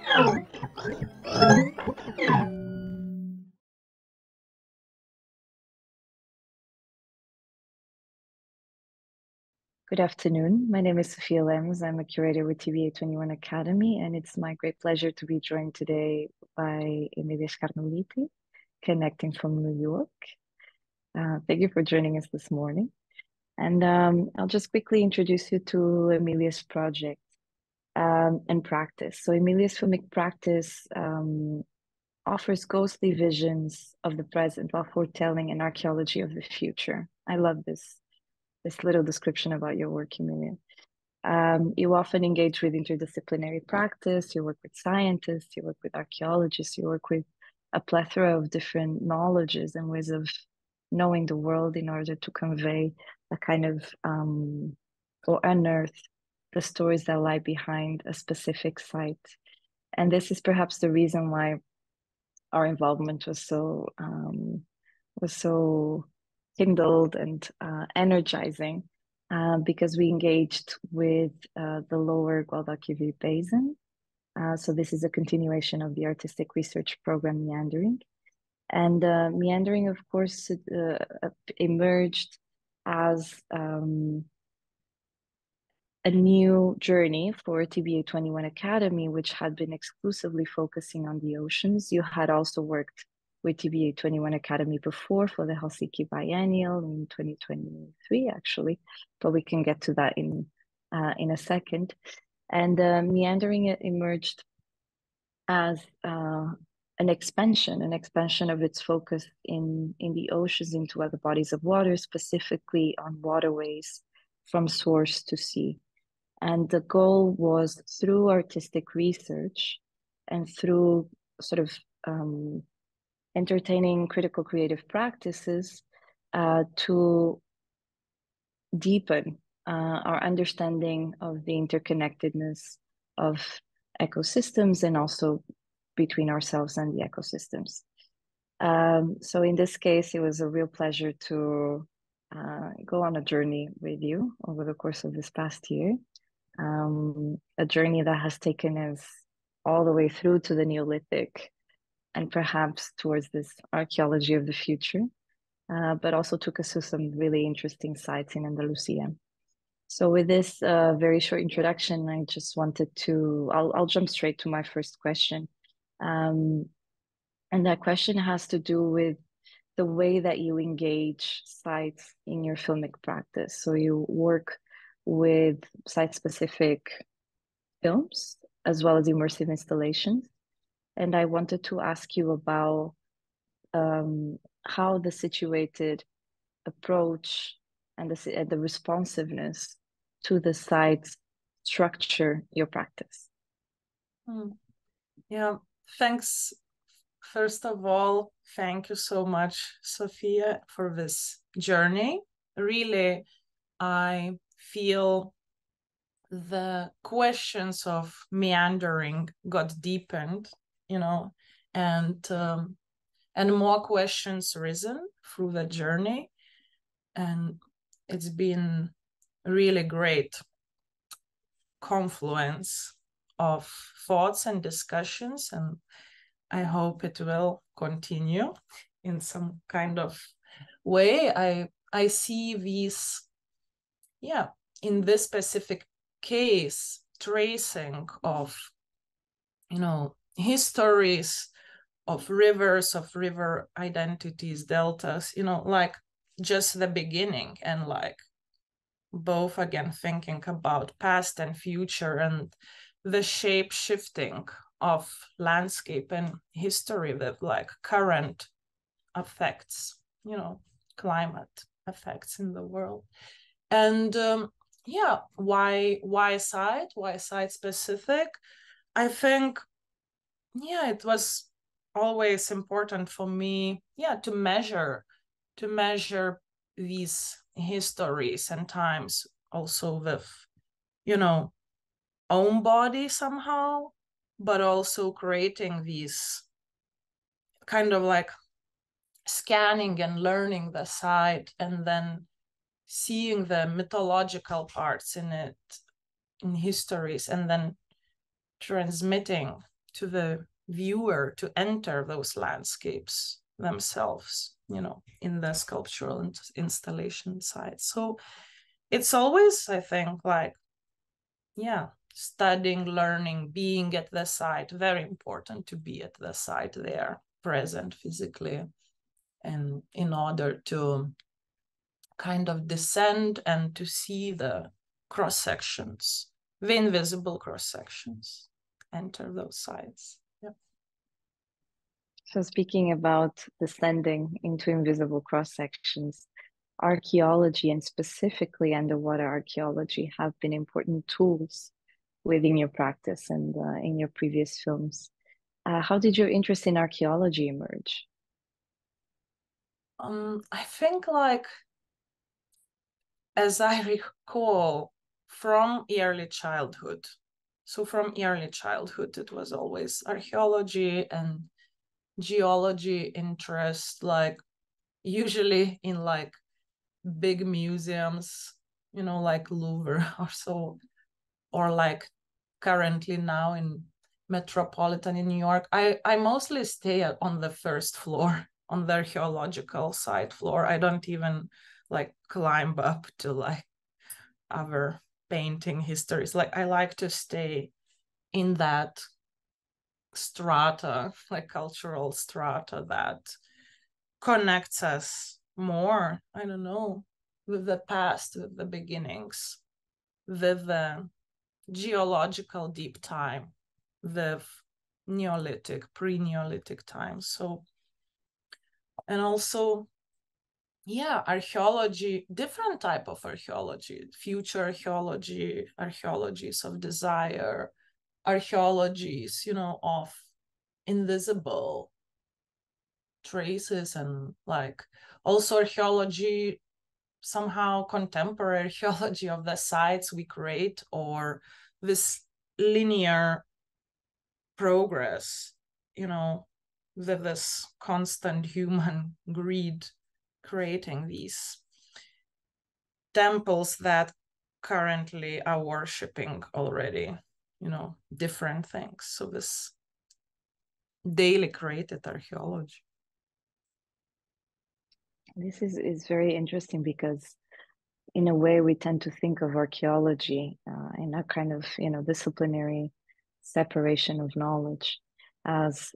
Good afternoon. My name is Sofia Lemos. I'm a curator with TBA 21 Academy, and it's my great pleasure to be joined today by Emilija Škarnulytė, connecting from New York. Thank you for joining us this morning. And I'll just quickly introduce you to Emilija's project and practice. So Emilija's filmic practice offers ghostly visions of the present while foretelling an archaeology of the future. I love this little description about your work, Emilija. You often engage with interdisciplinary practice, you work with scientists, you work with archaeologists, you work with a plethora of different knowledges and ways of knowing the world in order to convey a kind of, or unearth the stories that lie behind a specific site. And this is perhaps the reason why our involvement was so kindled and energizing, because we engaged with the lower Guadalquivir Basin. So this is a continuation of the artistic research program Meandering. And Meandering, of course, emerged as a new journey for TBA 21 Academy, which had been exclusively focusing on the oceans. You had also worked with TBA 21 Academy before for the Helsinki Biennial in 2023, actually, but we can get to that in a second. And Meandering emerged as an expansion of its focus in the oceans into other bodies of water, specifically on waterways from source to sea. And the goal was, through artistic research and through sort of entertaining critical creative practices, to deepen our understanding of the interconnectedness of ecosystems and also between ourselves and the ecosystems. So in this case, it was a real pleasure to go on a journey with you over the course of this past year. A journey that has taken us all the way through to the Neolithic and perhaps towards this archaeology of the future, but also took us to some really interesting sites in Andalusia. So with this very short introduction, I just wanted to, I'll jump straight to my first question. And that question has to do with the way that you engage sites in your filmic practice. So you work with site-specific films as well as immersive installations. And I wanted to ask you about how the situated approach and the responsiveness to the sites structure your practice. Yeah, thanks. First of all, thank you so much, Sophia, for this journey. Really, I feel the questions of meandering got deepened, you know, and more questions risen through the journey. And it's been really great confluence of thoughts and discussions, and I hope it will continue in some kind of way. I see these, yeah, in this specific case, tracing of, you know, histories of rivers, of river identities, deltas, you know, like just the beginning, and like both again thinking about past and future and the shape shifting of landscape and history with like current effects, you know, climate effects in the world. And yeah, why site specific? I think, yeah, it was always important for me, yeah, to measure these histories and times also with, you know, own body somehow, but also creating these kind of like scanning and learning the site and then seeing the mythological parts in it, in histories, and then transmitting to the viewer to enter those landscapes themselves, you know, in the sculptural installation side. So it's always, I think, like, yeah, studying, learning, being at the site, very important to be at the site there, present physically, and in order to kind of descend and to see the cross sections, the invisible cross sections, enter those sites. Yeah. So speaking about descending into invisible cross sections, archaeology and specifically underwater archaeology have been important tools within your practice and in your previous films. How did your interest in archaeology emerge? I think, like, as I recall, from early childhood. So from early childhood, it was always archaeology and geology interest, like usually in like big museums, you know, like Louvre or so, or like currently now in Metropolitan in New York. I mostly stay on the first floor, on the archaeological site floor. I don't even like climb up to like other painting histories. Like, I like to stay in that strata, like cultural strata that connects us more, I don't know, with the past, with the beginnings, with the geological deep time, with Neolithic, pre-Neolithic times. So, and also, yeah, archaeology, different type of archaeology, future archaeology, archaeologies of desire, archaeologies, you know, of invisible traces, and like also archaeology, somehow contemporary archaeology of the sites we create, or this linear progress, you know, with this constant human greed creating these temples that currently are worshipping already, you know, different things. So this daily created archaeology. This is very interesting because in a way we tend to think of archaeology in a kind of, you know, disciplinary separation of knowledge as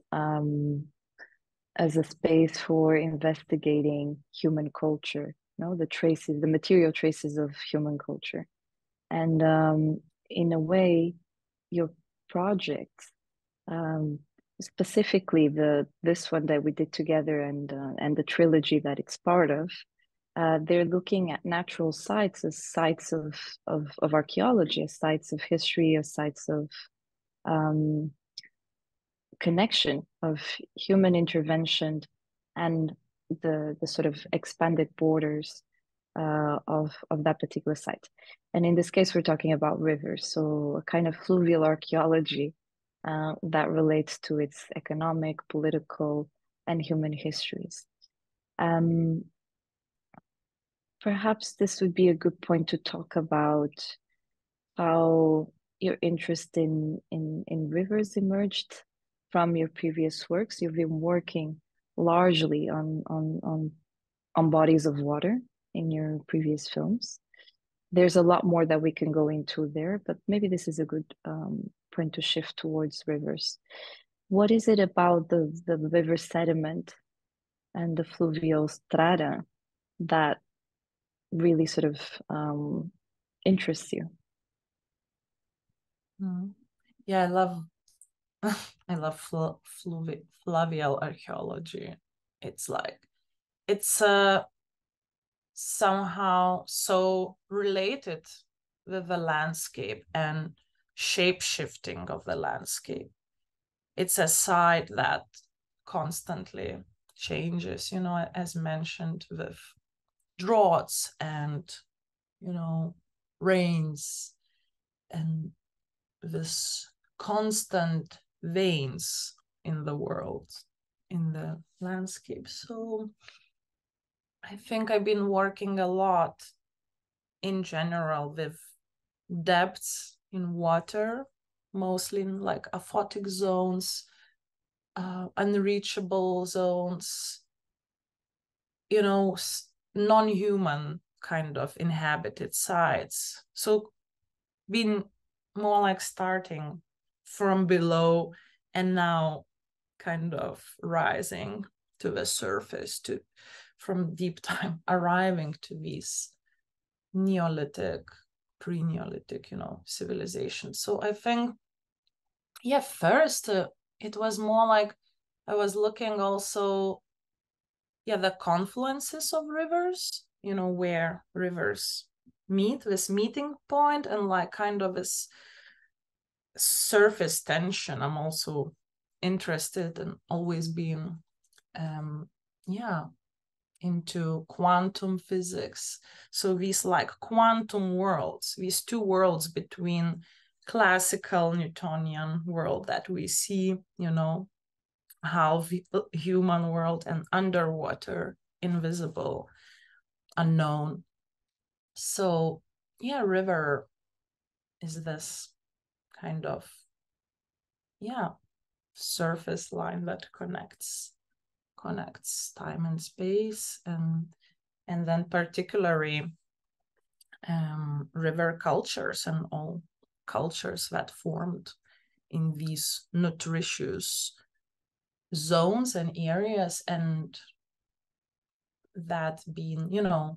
a space for investigating human culture, you know, the traces, the material traces of human culture. And in a way, your projects, specifically this one that we did together and the trilogy that it's part of, they're looking at natural sites as sites of archaeology, as sites of history, as sites of connection of human intervention and the sort of expanded borders of that particular site. And in this case, we're talking about rivers, so a kind of fluvial archaeology that relates to its economic, political, and human histories. Perhaps this would be a good point to talk about how your interest in rivers emerged from your previous works. You've been working largely on bodies of water in your previous films. There's a lot more that we can go into there, but maybe this is a good point to shift towards rivers. What is it about the river sediment and the fluvial strata that really sort of interests you? Yeah, I love I love fluvial archaeology. It's like, it's somehow so related with the landscape and shape-shifting of the landscape. It's a site that constantly changes, you know, as mentioned, with droughts and, you know, rains, and this constant veins in the world, in the landscape. So I think I've been working a lot in general with depths in water, mostly in like aphotic zones, unreachable zones, you know, non-human kind of inhabited sites. So being more like starting from below and now kind of rising to the surface, to from deep time arriving to these Neolithic, pre-Neolithic, you know, civilizations. So I think, yeah, first it was more like I was looking also, yeah, the confluences of rivers, you know, where rivers meet, this meeting point, and like kind of this surface tension. I'm also interested in always being, yeah, into quantum physics. So these like quantum worlds, these two worlds between classical Newtonian world that we see, you know, how the human world and underwater, invisible, unknown. So yeah, river is this kind of, yeah, surface line that connects time and space, and then particularly river cultures and all cultures that formed in these nutritious zones and areas, and that being, you know,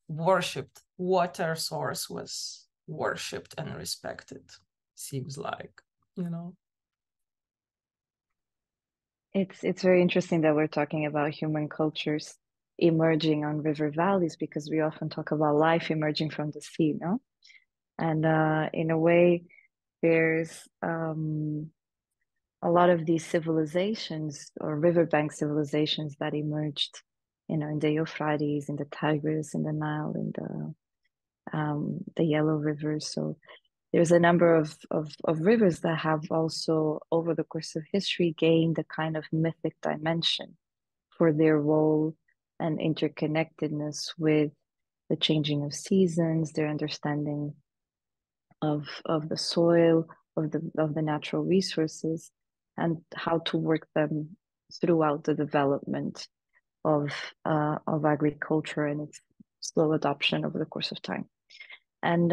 worshipped, water source was worshipped and respected, seems like, you know. It's very interesting that we're talking about human cultures emerging on river valleys, because we often talk about life emerging from the sea, no? And in a way, there's a lot of these civilizations or riverbank civilizations that emerged, you know, in the Euphrates, in the Tigris, in the Nile, in the Yellow River. So there's a number of rivers that have also, over the course of history, gained a kind of mythic dimension for their role and interconnectedness with the changing of seasons, their understanding of the soil, of the natural resources, and how to work them throughout the development of agriculture and its slow adoption over the course of time. And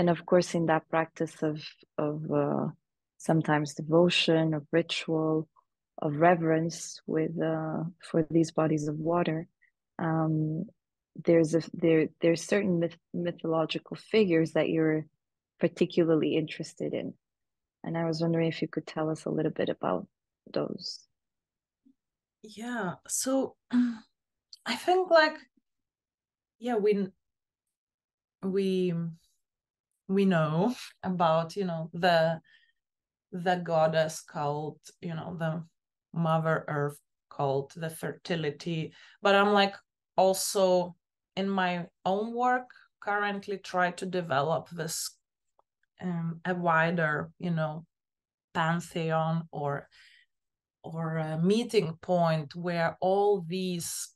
of course, in that practice of sometimes devotion, of ritual, of reverence with for these bodies of water, there's certain mythological figures that you're particularly interested in, and I was wondering if you could tell us a little bit about those. Yeah, so I think like, yeah, we know about, you know, the goddess called, you know, the Mother Earth called the fertility, but I'm like also in my own work currently try to develop this a wider, you know, pantheon or a meeting point where all these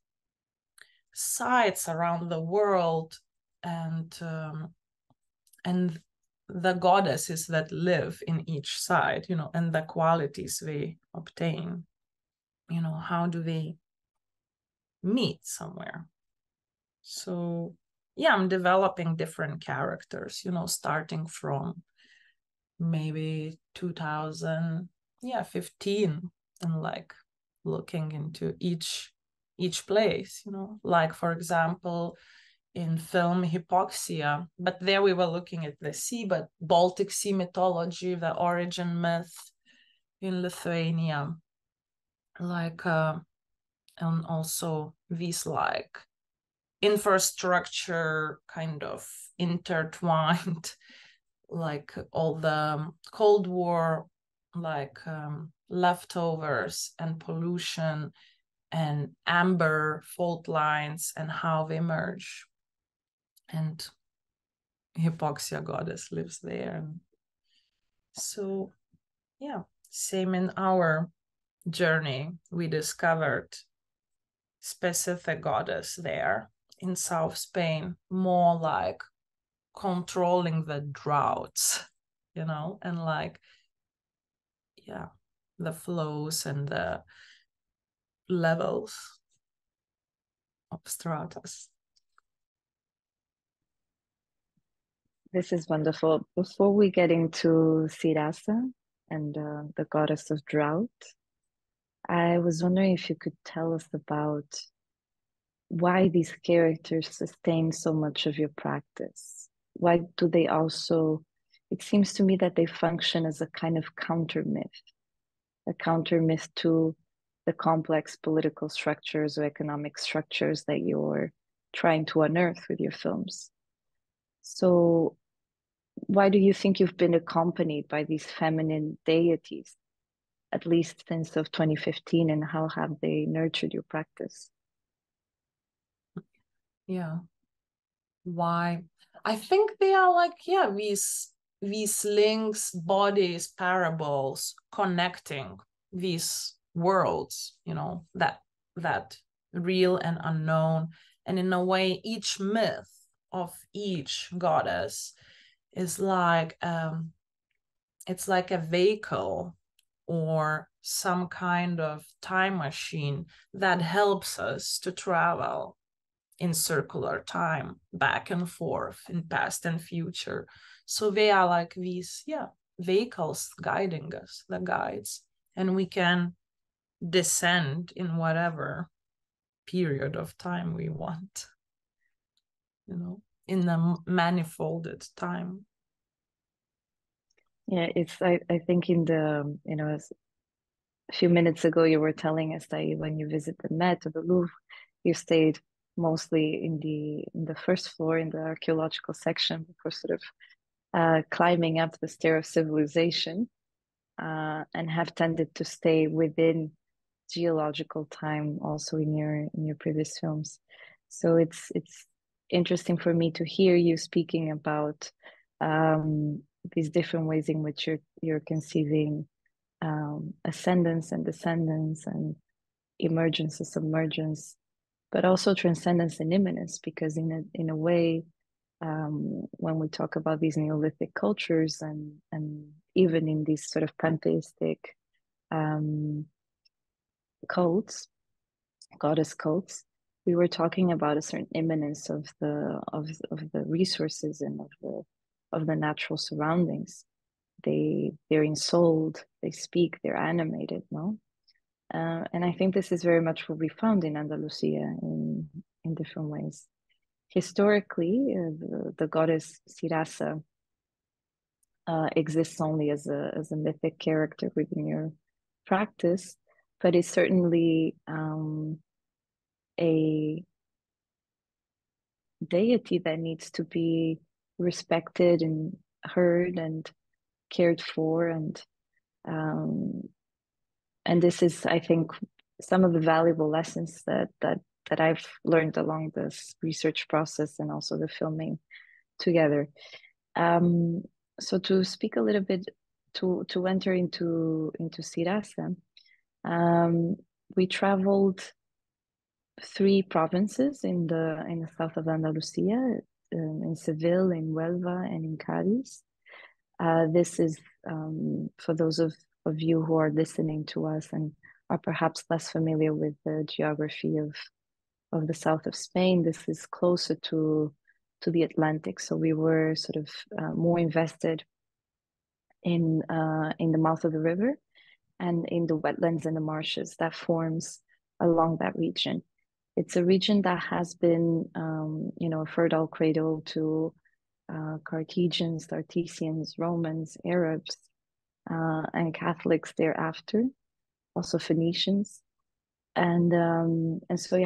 sites around the world and the goddesses that live in each side, you know, and the qualities they obtain, you know, how do they meet somewhere? So yeah, I'm developing different characters, you know, starting from maybe 2015 and like looking into each place, you know, like for example in film Hypoxia, but there we were looking at the sea, but Baltic Sea mythology, the origin myth in Lithuania, like and also these like infrastructure kind of intertwined, like all the Cold War like leftovers and pollution and amber fault lines and how they merge, and Hypoxia goddess lives there. So yeah, same in our journey, we discovered specific goddess there in South Spain, more like controlling the droughts you know, and like, yeah, the flows and the levels of stratas. This is wonderful. Before we get into Xirasa and the goddess of drought, I was wondering if you could tell us about why these characters sustain so much of your practice. Why do they also, it seems to me that they function as a kind of counter myth, a counter myth to the complex political structures or economic structures that you're trying to unearth with your films. So why do you think you've been accompanied by these feminine deities, at least since of 2015, and how have they nurtured your practice? Yeah. Why? I think they are like, yeah, these links, bodies, parables, connecting these worlds, you know, that real and unknown. And in a way, each myth of each goddess is like it's like a vehicle or some kind of time machine that helps us to travel in circular time, back and forth in past and future. So they are like these, yeah, vehicles guiding us, the guides, and we can descend in whatever period of time we want, you know, in the manifolded time. Yeah, it's I think in the, you know, a few minutes ago you were telling us that when you visit the Met or the Louvre, you stayed mostly in the first floor in the archaeological section before sort of climbing up the stair of civilization, and have tended to stay within geological time also in your previous films. So it's interesting for me to hear you speaking about these different ways in which you're conceiving ascendance and descendance and emergence and submergence, but also transcendence and immanence, because in a way, when we talk about these Neolithic cultures and even in these sort of pantheistic cults, goddess cults, we were talking about a certain immanence of the resources and of the natural surroundings. They're ensouled, they speak, they're animated, no? And I think this is very much what we found in Andalusia in different ways. Historically, the goddess Xirasa exists only as a mythic character within your practice, but is certainly a deity that needs to be respected and heard and cared for, and this is, I think, some of the valuable lessons that I've learned along this research process and also the filming together. So to speak a little bit, to enter into Xirasa, we traveled 3 provinces in the south of Andalusia, in Seville, in Huelva, and in Cadiz. This is for those of you who are listening to us and are perhaps less familiar with the geography of the south of Spain. This is closer to the Atlantic, so we were sort of more invested in the mouth of the river and in the wetlands and the marshes that forms along that region. It's a region that has been, you know, a fertile cradle to Carthaginians, Tartessians, Romans, Arabs, and Catholics thereafter, also Phoenicians, and so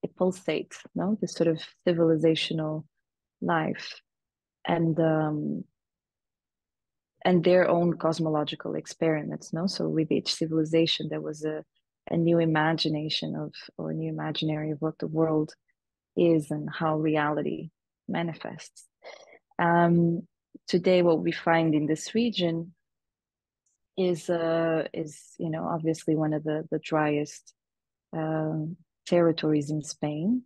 it pulsates, no, this sort of civilizational life, and their own cosmological experiments, no. So with each civilization, there was a new imagination of, or a new imaginary of what the world is and how reality manifests. Today, what we find in this region is you know, obviously one of the driest territories in Spain.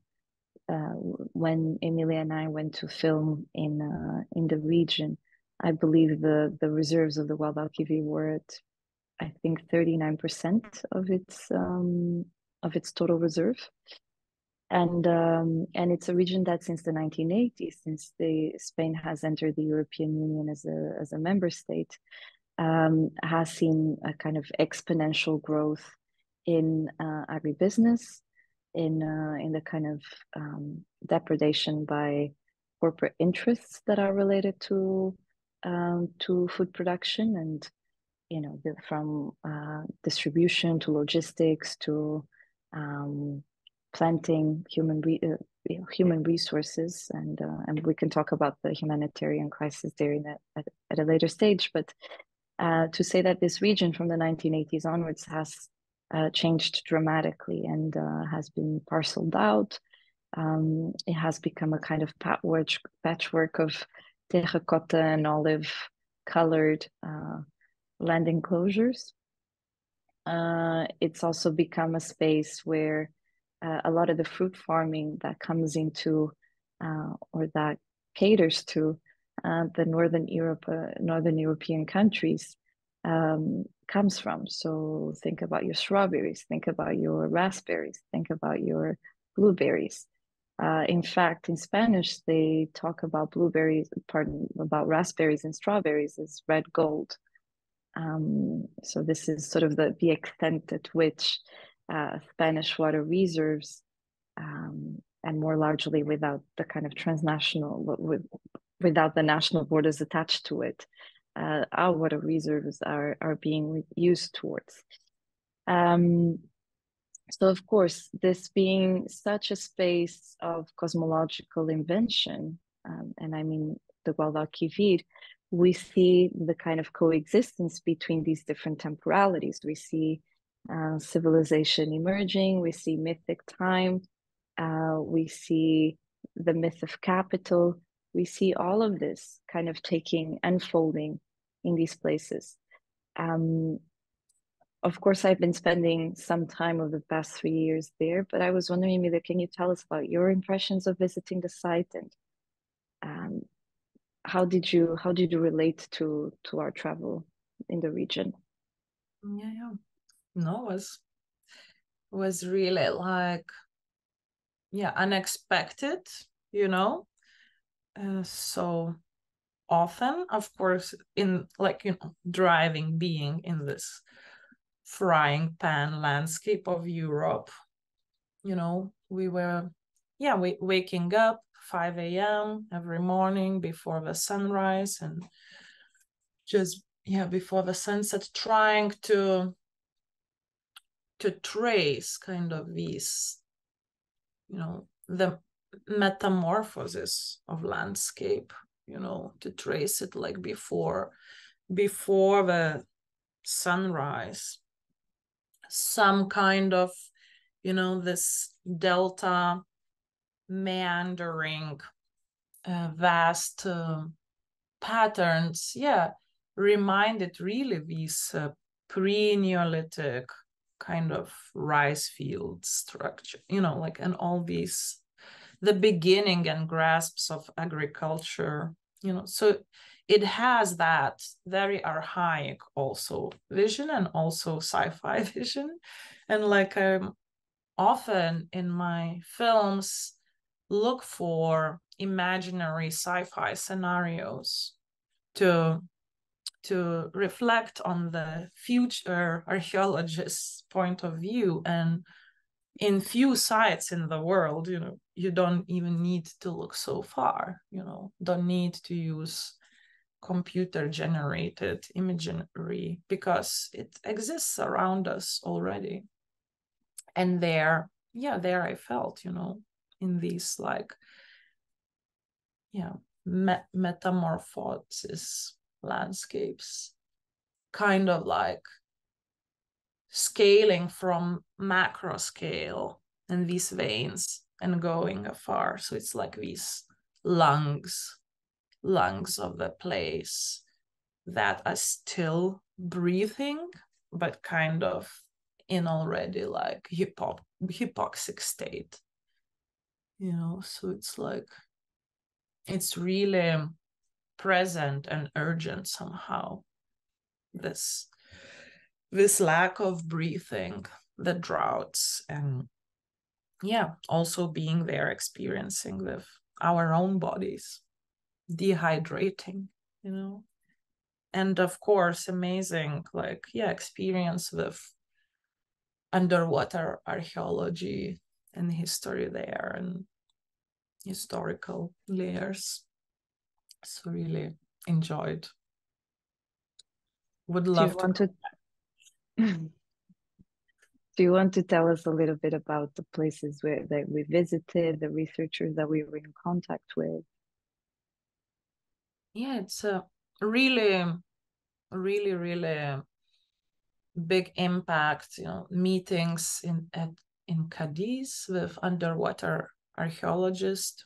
When Emilija and I went to film in the region, I believe the reserves of the Guadalquivir were at, I think, 39% of its total reserve. And it's a region that since the 1980s, since Spain has entered the European Union as a member state, has seen a kind of exponential growth in agribusiness, in the kind of depredation by corporate interests that are related to food production, and from distribution to logistics to planting human resources, and we can talk about the humanitarian crisis there at a later stage. But to say that this region from the 1980s onwards has changed dramatically and has been parceled out. It has become a kind of patchwork of terracotta and olive colored land enclosures. It's also become a space where a lot of the fruit farming that comes into or that caters to the Northern European countries comes from. So think about your strawberries, think about your raspberries, think about your blueberries. In fact, in Spanish, they talk about about raspberries and strawberries as red gold. So this is sort of the extent at which Spanish water reserves, and more largely without the kind of without the national borders attached to it, our water reserves are being used towards. So of course, this being such a space of cosmological invention, and I mean the Guadalquivir, we see the kind of coexistence between these different temporalities. We see civilization emerging, we see mythic time, we see the myth of capital, we see all of this kind of unfolding in these places. Of course, I've been spending some time over the past 3 years there, but I was wondering, Emilija, can you tell us about your impressions of visiting the site, and how did you relate to our travel in the region? Yeah. No, it was really like, unexpected, so often, of course, in driving, being in this frying pan landscape of Europe, we were waking up 5 a.m. every morning before the sunrise, and just before the sunset, trying to trace kind of these, the metamorphosis of landscape, to trace it like before the sunrise, some kind of, this delta meandering vast patterns, reminded really these pre-Neolithic kind of rice field structure, and all these, the beginning and grasps of agriculture, so it has that very archaic also vision, and also sci-fi vision. And often in my films look for imaginary sci-fi scenarios to reflect on the future archaeologist's point of view. And in few sites in the world, you don't even need to look so far, don't need to use computer generated imagery, because it exists around us already. And there I felt, in these metamorphosis landscapes, kind of like scaling from macro scale and these veins and going afar. So it's like these lungs of the place that are still breathing, but kind of in already like hypoxic state, so it's like, it's really present and urgent somehow. This lack of breathing, the droughts, and yeah, also being there, experiencing with our own bodies, dehydrating, you know. And of course, amazing, like, yeah, experience with underwater archaeology and history there and historical layers. So really enjoyed. Would love to. Do you want to tell us a little bit about the places that we visited, the researchers that we were in contact with? Yeah, it's a really, really, really big impact, you know, meetings in Cadiz with underwater archaeologists,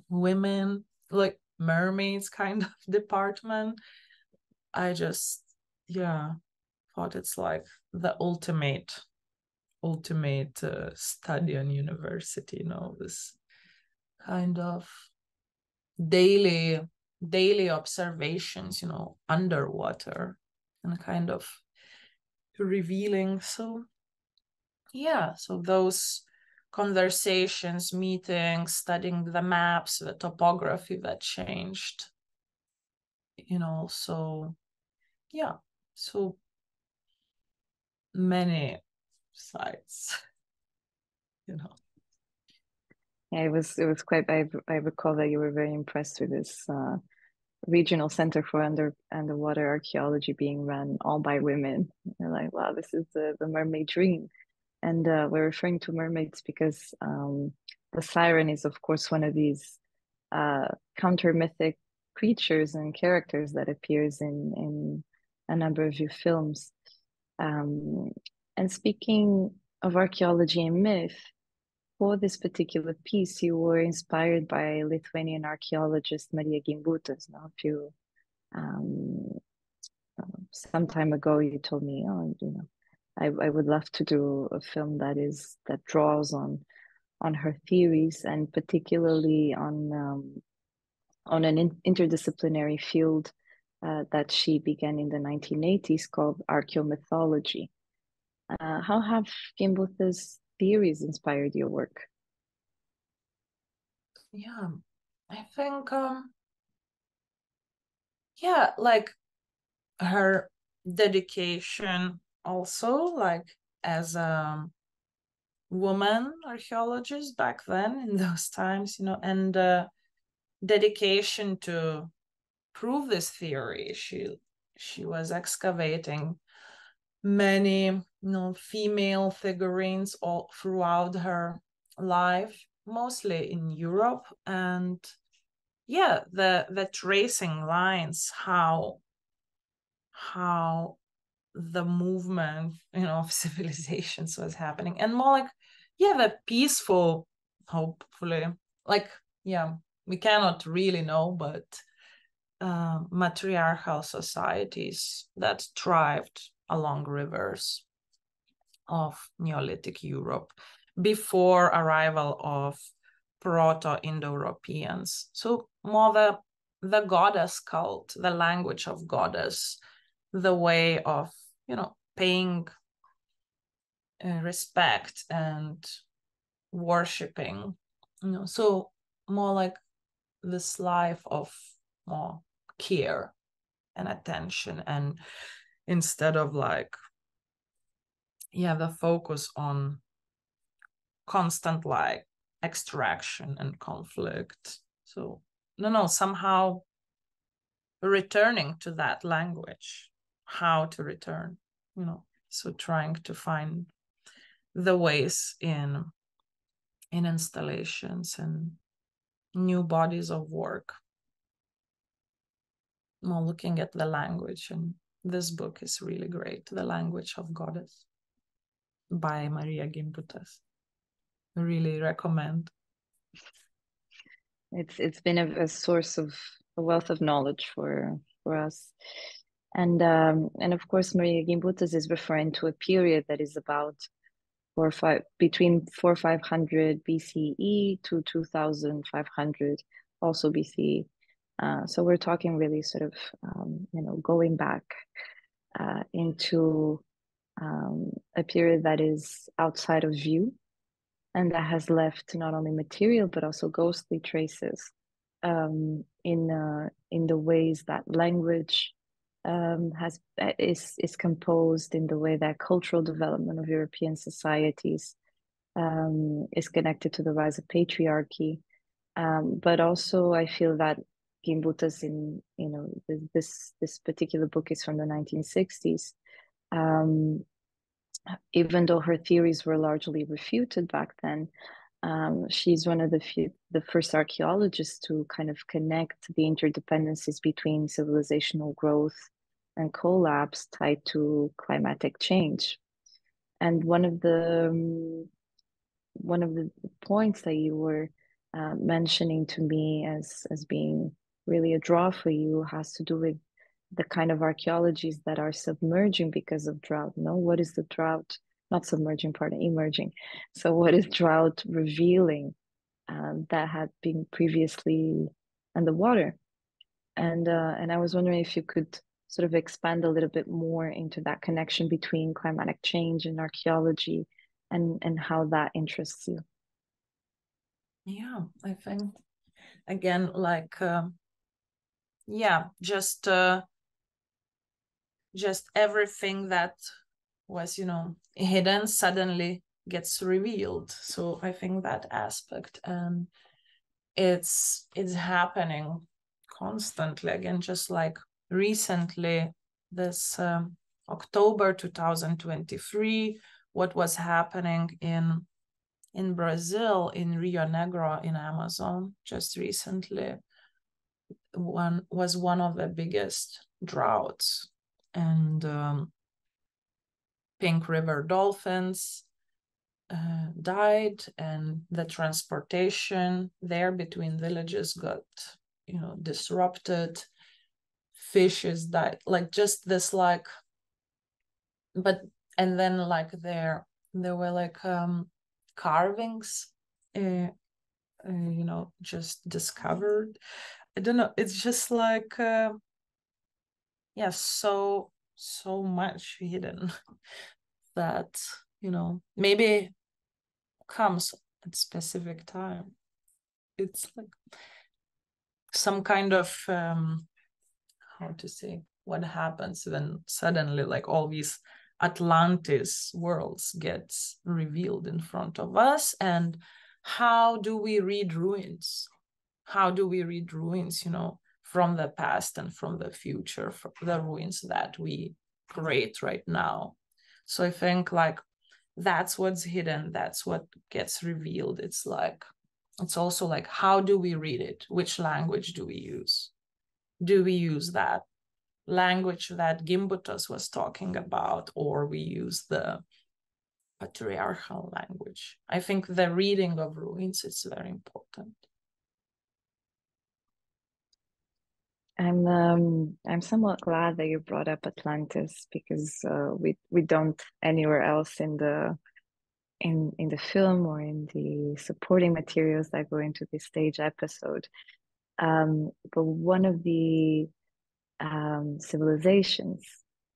women, like mermaids kind of department. I just, yeah, thought it's like the ultimate study on university, you know, this kind of daily observations, you know, underwater, and kind of revealing. So yeah, so those conversations, meetings, studying the maps, the topography that changed, you know, so yeah, so many sites, you know. Yeah, it was quite. I recall that you were very impressed with this regional center for underwater archaeology being run all by women. You're like, wow, this is the mermaid dream. And we're referring to mermaids because the siren is, of course, one of these counter mythic creatures and characters that appears in a number of your films. And speaking of archaeology and myth, for this particular piece, you were inspired by Lithuanian archaeologist Marija Gimbutė. Now, if you some time ago, you told me, oh, you know, I would love to do a film that draws on her theories, and particularly on an interdisciplinary field that she began in the 1980s called archaeomythology. How have Gimbutė's theories inspired your work? Yeah, I think yeah, like her dedication also, like as a woman archaeologist back then in those times, you know, and dedication to prove this theory. She was excavating many, you know, female figurines all throughout her life, mostly in Europe. And yeah, the tracing lines, how the movement, you know, of civilizations was happening, and more like, yeah, the peaceful, hopefully, like, yeah, we cannot really know, but matriarchal societies that thrived along rivers of Neolithic Europe before arrival of Proto-Indo-Europeans. So more the goddess cult, the language of goddess, the way of, you know, paying respect and worshipping, you know, so more like this life of more care and attention, and instead of like, yeah, the focus on constant like extraction and conflict. So no, somehow returning to that language, how to return, you know, so trying to find the ways in installations and new bodies of work, more looking at the language. And this book is really great, The Language of Goddess by Marija Gimbutė. Really recommend. It's been a source of a wealth of knowledge for us, and of course Marija Gimbutė is referring to a period that is about between 4,500 BCE to 2,500 also BC. So we're talking really sort of, going back into a period that is outside of view, and that has left not only material but also ghostly traces in the ways that language is composed, in the way that cultural development of European societies is connected to the rise of patriarchy. But also, I feel that Gimbuta's this particular book is from the 1960s. Even though her theories were largely refuted back then, she's one of the first archaeologists to kind of connect the interdependencies between civilizational growth and collapse tied to climatic change. And one of the points that you were mentioning to me as being really a draw for you has to do with the kind of archaeologies that are submerging because of drought. No, what is the drought? Not submerging, pardon, emerging. So what is drought revealing that had been previously underwater? And I was wondering if you could sort of expand a little bit more into that connection between climatic change and archaeology, and how that interests you. Yeah, I think again, like just everything that was, hidden suddenly gets revealed. So I think that aspect, and it's happening constantly. Again, just like recently, this October 2023, what was happening in Brazil, in Rio Negro, in Amazon, just recently, was one of the biggest droughts, and pink river dolphins died, and the transportation there between villages got disrupted. Fishes died, like just this, like, but and then like there were like carvings just discovered. I don't know, it's just like so much hidden that maybe comes at specific time. It's like some kind of how to say, what happens when suddenly like all these Atlantis worlds gets revealed in front of us. And how do we read ruins? How do we read ruins, from the past and from the future, from the ruins that we create right now? So I think like that's what's hidden, that's what gets revealed. It's also like, how do we read it? Which language do we use? Do we use that language that Gimbutas was talking about, or we use the patriarchal language? I think the reading of ruins is very important. I'm somewhat glad that you brought up Atlantis, because we don't anywhere else in the film or in the supporting materials that go into the stage episode. But one of the civilizations,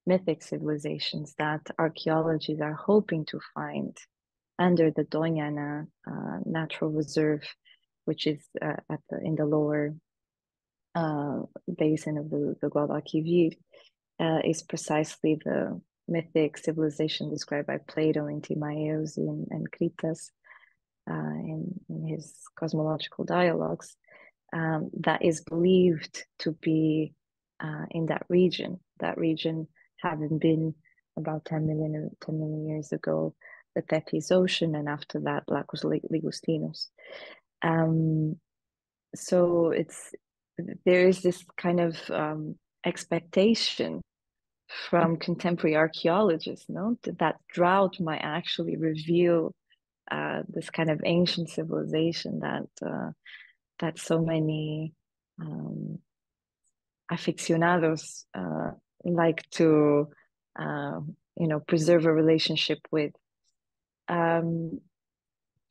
mythic civilizations, that archaeologists are hoping to find under the Doñana Natural Reserve, which is in the lower basin of the Guadalquivir, is precisely the mythic civilization described by Plato in Timaeus and Critas in his cosmological dialogues, that is believed to be in that region having been about 10 million years ago, the Tethys Ocean, and after that, Lacus Ligustinos. So there is this kind of expectation from contemporary archaeologists, that drought might actually reveal this kind of ancient civilization that so many aficionados like to preserve a relationship with.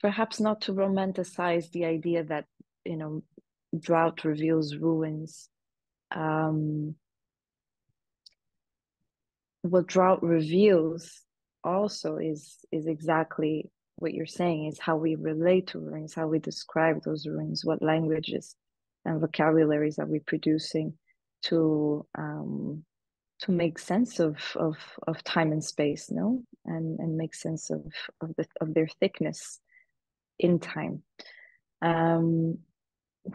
Perhaps not to romanticize the idea that drought reveals ruins. What drought reveals also is exactly what you're saying, is how we relate to ruins, how we describe those ruins, what languages and vocabularies are we producing to make sense of time and space, no, and make sense of their thickness in time.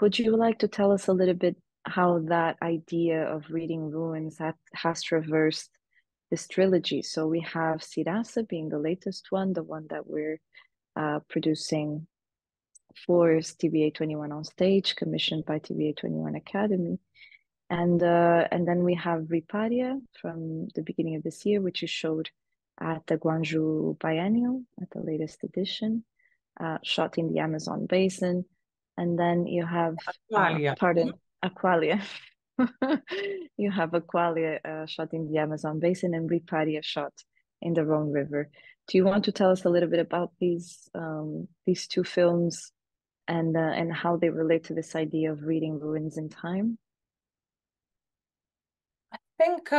Would you like to tell us a little bit how that idea of reading ruins has traversed this trilogy? So we have Xirasa being the latest one, the one that we're producing for TBA 21 on stage, commissioned by TBA 21 Academy. And then we have Riparia from the beginning of this year, which you showed at the Guangzhou Biennial at the latest edition, shot in the Amazon basin. And then you have, Aqualia. You have Aqualia shot in the Amazon basin and Riparia shot in the Rhone River. Do you want to tell us a little bit about these two films and how they relate to this idea of reading ruins in time? I think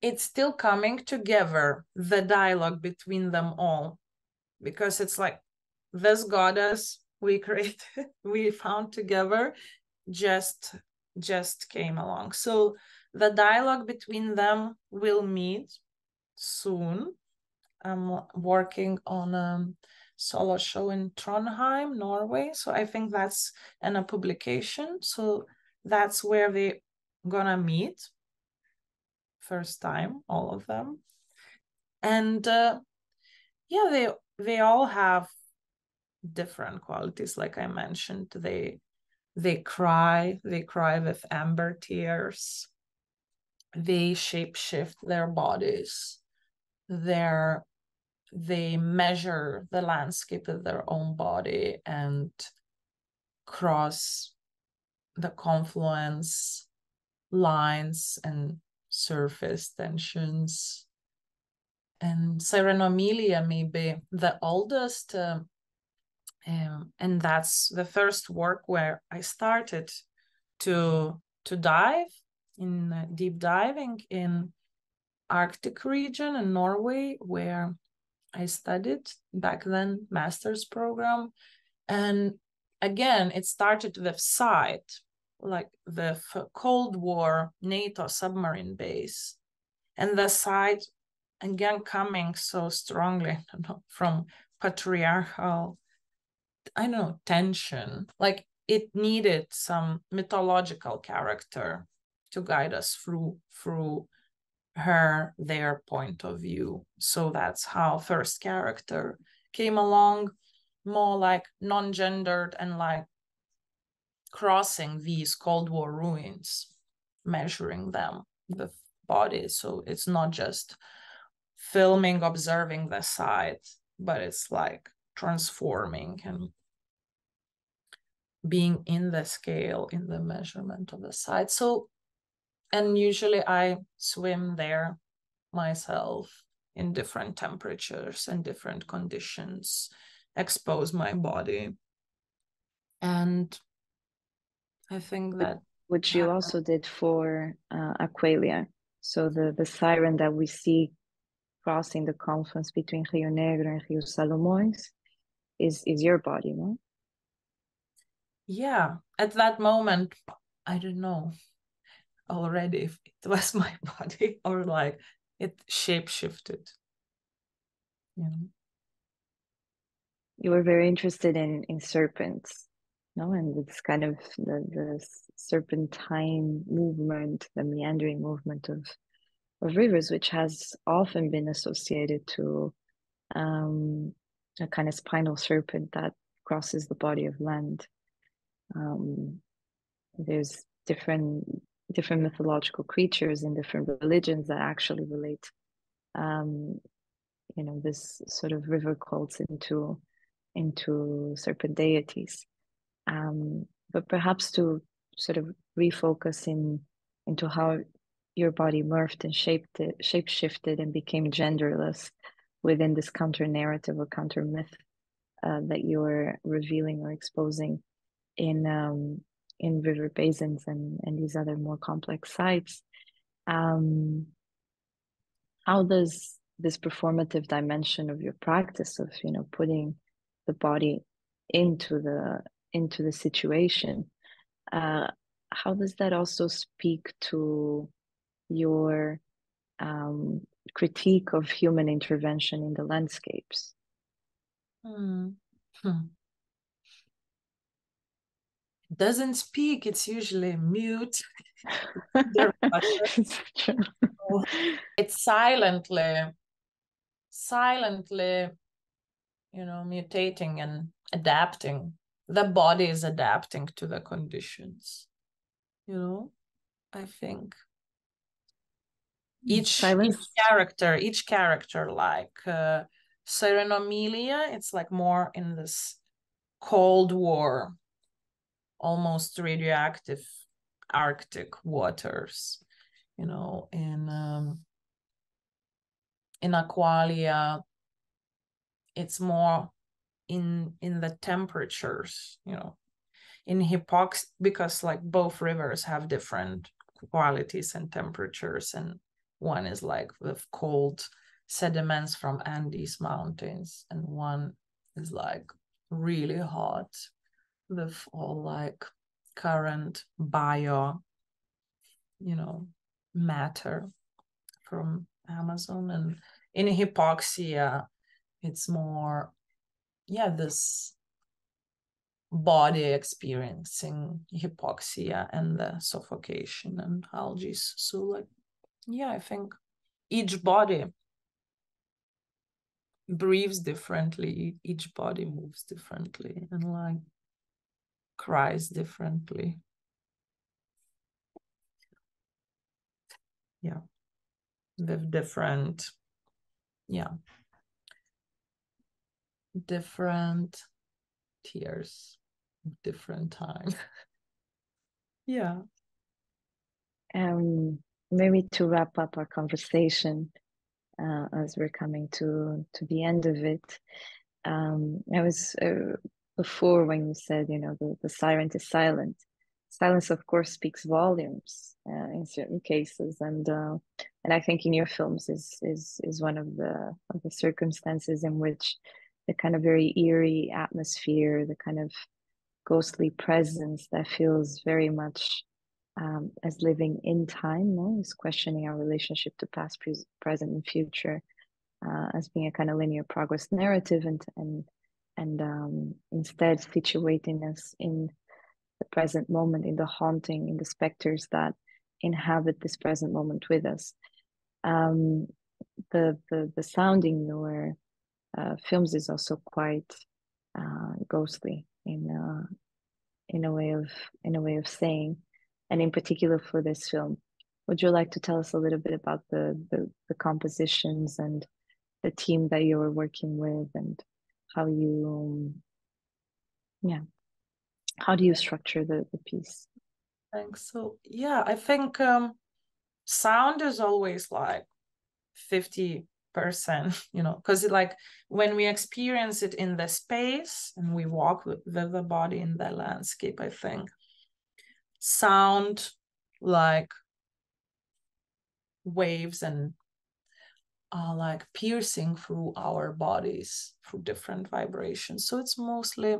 it's still coming together, the dialogue between them all, because it's like this goddess we created, we found together, just came along. So the dialogue between them will meet soon. I'm working on a solo show in Trondheim, Norway. So I think that's in a publication. So that's where they're gonna meet first time, all of them. And yeah, they all have different qualities. Like I mentioned, they cry with amber tears. They shapeshift their bodies. They measure the landscape of their own body and cross the confluence lines and surface tensions. And Emilia may be the oldest, and that's the first work where I started to dive in deep diving in Arctic region in Norway, where I studied back then, master's program. And again, it started with site, like the Cold War NATO submarine base, and the site again coming so strongly from patriarchal, tension. Like it needed some mythological character to guide us through their point of view. So that's how first character came along, more like non-gendered and like crossing these Cold War ruins, measuring them with bodies. So it's not just filming, observing the site, but it's like transforming and being in the scale, in the measurement of the site. So, and usually I swim there myself in different temperatures and different conditions, expose my body. And I think that which you also did for Aqualia. So the siren that we see crossing the confluence between Rio Negro and Rio Salomões is your body, no? Yeah, at that moment, I don't know already if it was my body or like it shape-shifted. You were very interested in serpents, no? And it's kind of the serpentine movement, the meandering movement of rivers, which has often been associated to a kind of spinal serpent that crosses the body of land. There's different mythological creatures in different religions that actually relate, this sort of river cults into serpent deities. But perhaps to sort of refocus into how your body morphed and shape-shifted and became genderless within this counter narrative or counter myth that you're revealing or exposing in river basins and these other more complex sites. How does this performative dimension of your practice of, you know, putting the body into the situation, how does that also speak to your critique of human intervention in the landscapes? Doesn't speak, it's usually mute. It's true. It's silently, you know, mutating and adapting. The body is adapting to the conditions, you know, I think. Each character, like Emilija, it's like more in this Cold War, almost radioactive Arctic waters, you know. In Aqualia, it's more in the temperatures, you know. In Hypoxia, because like both rivers have different qualities and temperatures, and one is like with cold sediments from Andes mountains, and one is like really hot with all like current bio, you know, matter from Amazon. And in Hypoxia, it's more, yeah, this body experiencing hypoxia and the suffocation and algae. So like, yeah, I think each body breathes differently, each body moves differently, and like cries differently. Yeah, with different, yeah, different tears, different time. Yeah. Maybe to wrap up our conversation, as we're coming to the end of it, I was before when you said, you know, the siren is silent. Silence, of course, speaks volumes in certain cases, and I think in your films is one of the circumstances in which the kind of very eerie atmosphere, the kind of ghostly presence that feels very much as living in time, no? Is questioning our relationship to past, present, and future, as being a kind of linear progress narrative, and instead situating us in the present moment, in the haunting, in the specters that inhabit this present moment with us. The sounding your films is also quite ghostly in a way of saying, and in particular for this film. Would you like to tell us a little bit about the compositions and the team that you were working with, and how you how do you structure the piece? Thanks. So yeah, I think sound is always like 50%, you know, because like when we experience it in the space and we walk with the body in the landscape, I think sound like waves and like piercing through our bodies through different vibrations. So it's mostly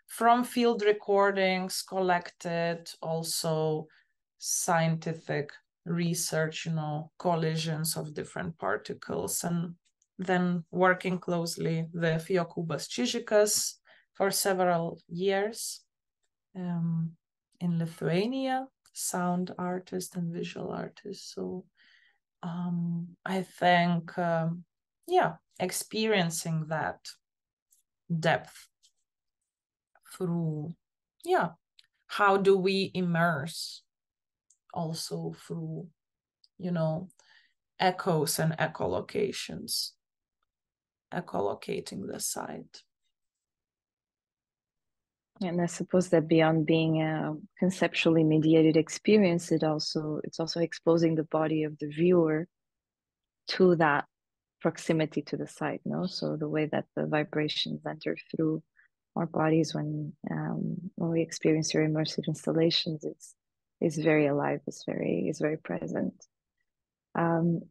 from field recordings collected, also scientific research, you know, collisions of different particles, and then working closely with Jokūbas Čižikas for several years in Lithuania, sound artist and visual artist. So I think, yeah, experiencing that depth through, yeah, how do we immerse also through, you know, echoes and echolocations, echolocating the site. And I suppose that beyond being a conceptually mediated experience, it's also exposing the body of the viewer to that proximity to the site, no? So the way that the vibrations enter through our bodies when we experience your immersive installations is very alive, is very present.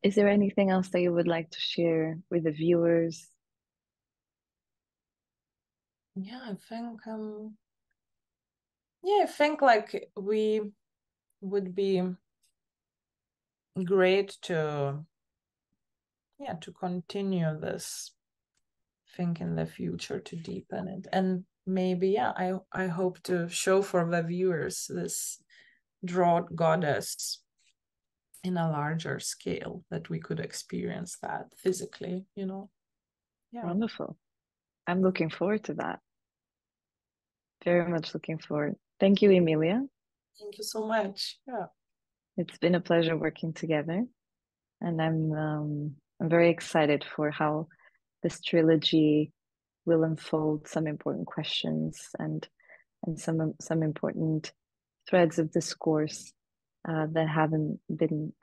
Is there anything else that you would like to share with the viewers? Yeah, I think like we would be great to continue this thing in the future, to deepen it, and maybe I hope to show for the viewers this drought goddess in a larger scale, that we could experience that physically, you know. Yeah. Wonderful. I'm looking forward to that. Very much looking forward. Thank you, Emilija. Thank you so much. Yeah. It's been a pleasure working together, and I'm very excited for how this trilogy will unfold some important questions and some important threads of discourse that haven't been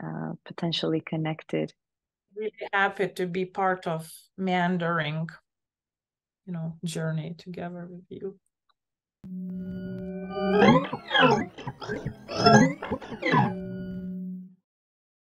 potentially connected. Really happy to be part of meandering, you know, journey together with you.